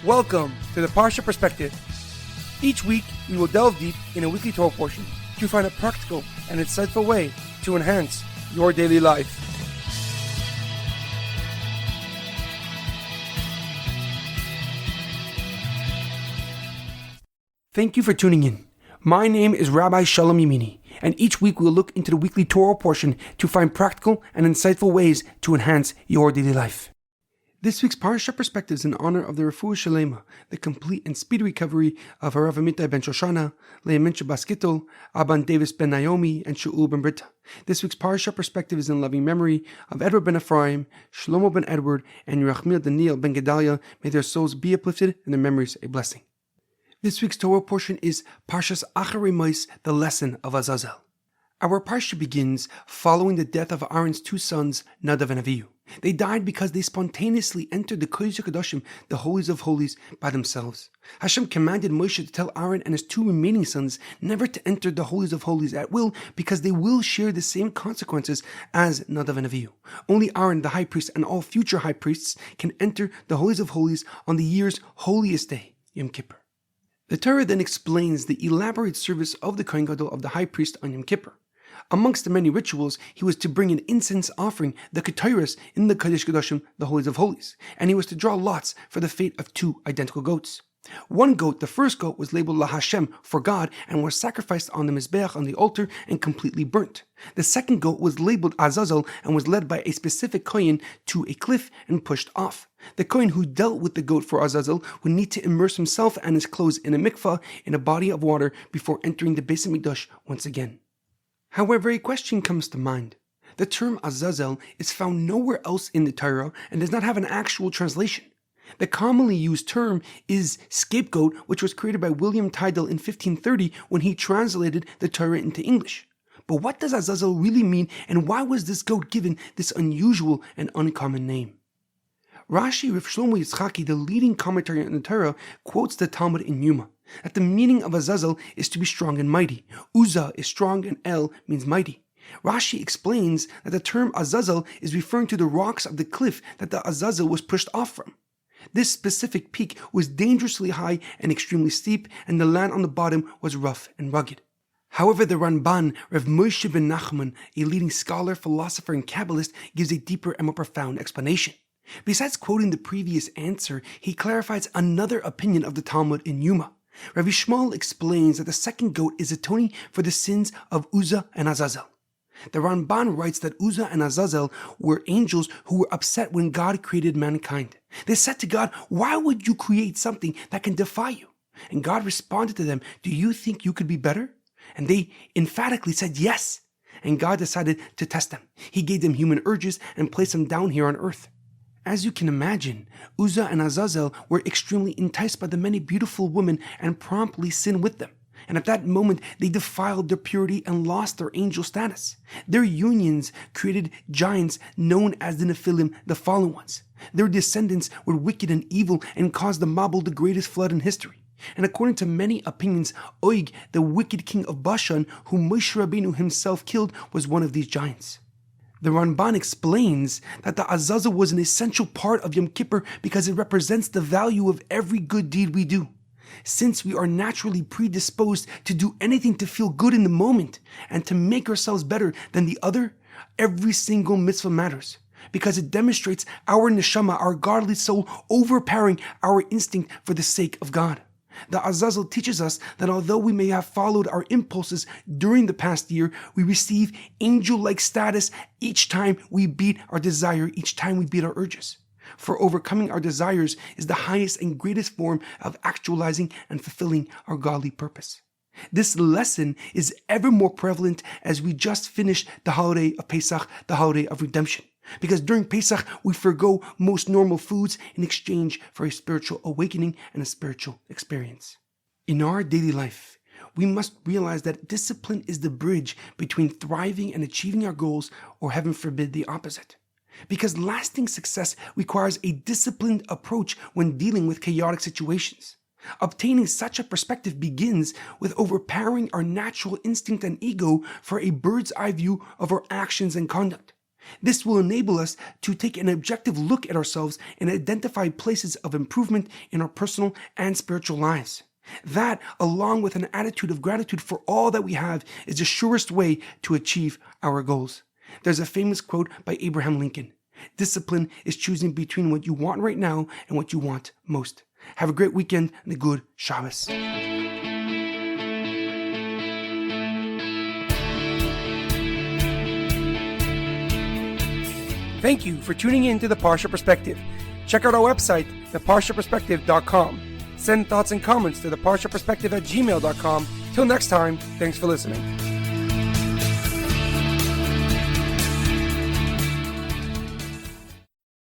Welcome to the Parsha Perspective. Each week, we will delve deep in a weekly Torah portion to find a practical and insightful way to enhance your daily life. Thank you for tuning in. My name is Rabbi Shalom Yamini, and each week we will look into the weekly Torah portion to find practical and insightful ways to enhance your daily life. This week's Parsha Perspective is in honor of the Refuah Shlema, the complete and speedy recovery of HaRav Amitai ben Shoshanna, Leah Mintche bas Gittel, Aban ben Naomi, and Shaul ben Berta. This week's Parsha Perspective is in loving memory of Edward Ben Efraim, Shlomo Ben Edward, and Yirachmiel Daniel Ben Gedalia. May their souls be uplifted and their memories a blessing. This week's Torah portion is Parsha Acharei Mos, the lesson of Azazel. Our Parsha begins following the death of Aaron's two sons, Nadav and Avihu. They died because they spontaneously entered the Kodesh Hakedshim, the Holies of Holies, by themselves. Hashem commanded Moshe to tell Aaron and his two remaining sons never to enter the Holies of Holies at will, because they will share the same consequences as Nadav and Avihu. Only Aaron, the high priest, and all future high priests can enter the Holies of Holies on the year's holiest day, Yom Kippur. The Torah then explains the elaborate service of the Kohen Gadol of the high priest on Yom Kippur. Amongst the many rituals, he was to bring an incense offering, the Ketores, in the Kodesh Hakedshim, the Holies of Holies, and he was to draw lots for the fate of two identical goats. One goat, the first goat, was labeled La Hashem, for God, and was sacrificed on the Mizbeach, on the altar, and completely burnt. The second goat was labeled Azazel and was led by a specific Kohen to a cliff and pushed off. The Kohen who dealt with the goat for Azazel would need to immerse himself and his clothes in a mikvah, in a body of water, before entering the Beis HaMikdash once again. However, a question comes to mind. The term Azazel is found nowhere else in the Torah and does not have an actual translation. The commonly used term is scapegoat, which was created by William Tyndale in 1530 when he translated the Torah into English. But what does Azazel really mean, and why was this goat given this unusual and uncommon name? Rashi Rav Shlomo Yitzchaki, the leading commentary on the Torah, quotes the Talmud in Yuma, that the meaning of Azazel is to be strong and mighty. Uzzah is strong and El means mighty. Rashi explains that the term Azazel is referring to the rocks of the cliff that the Azazel was pushed off from. This specific peak was dangerously high and extremely steep, and the land on the bottom was rough and rugged. However, the Ramban, Rav Moshe ben Nachman, a leading scholar, philosopher, and Kabbalist, gives a deeper and more profound explanation. Besides quoting the previous answer, he clarifies another opinion of the Talmud in Yuma. Rabbi Shmuel explains that the second goat is atoning for the sins of Uzzah and Azazel. The Ramban writes that Uzzah and Azazel were angels who were upset when God created mankind. They said to God, "Why would you create something that can defy you?" And God responded to them, "Do you think you could be better?" And they emphatically said yes. And God decided to test them. He gave them human urges and placed them down here on earth. As you can imagine, Uzzah and Azazel were extremely enticed by the many beautiful women and promptly sinned with them. And at that moment, they defiled their purity and lost their angel status. Their unions created giants known as the Nephilim, the fallen ones. Their descendants were wicked and evil and caused the Mabul, the greatest flood in history. And according to many opinions, Og, the wicked king of Bashan, whom Moshe Rabbeinu himself killed, was one of these giants. The Ramban explains that the Azazel was an essential part of Yom Kippur because it represents the value of every good deed we do. Since we are naturally predisposed to do anything to feel good in the moment and to make ourselves better than the other, every single mitzvah matters because it demonstrates our neshama, our godly soul, overpowering our instinct for the sake of God. The Azazel teaches us that although we may have followed our impulses during the past year, we receive angel-like status each time we beat our desire, each time we beat our urges. For overcoming our desires is the highest and greatest form of actualizing and fulfilling our godly purpose. This lesson is ever more prevalent as we just finished the holiday of Pesach, the holiday of redemption. Because during Pesach, we forgo most normal foods in exchange for a spiritual awakening and a spiritual experience. In our daily life, we must realize that discipline is the bridge between thriving and achieving our goals, or heaven forbid, the opposite. Because lasting success requires a disciplined approach when dealing with chaotic situations. Obtaining such a perspective begins with overpowering our natural instinct and ego for a bird's eye view of our actions and conduct. This will enable us to take an objective look at ourselves and identify places of improvement in our personal and spiritual lives. That, along with an attitude of gratitude for all that we have, is the surest way to achieve our goals. There's a famous quote by Abraham Lincoln: "Discipline is choosing between what you want right now and what you want most." Have a great weekend and a good Shabbos. Thank you for tuning in to the Parsha Perspective. Check out our website, theparshaperspective.com. Send thoughts and comments to theparshaperspective@gmail.com. Till next time, thanks for listening.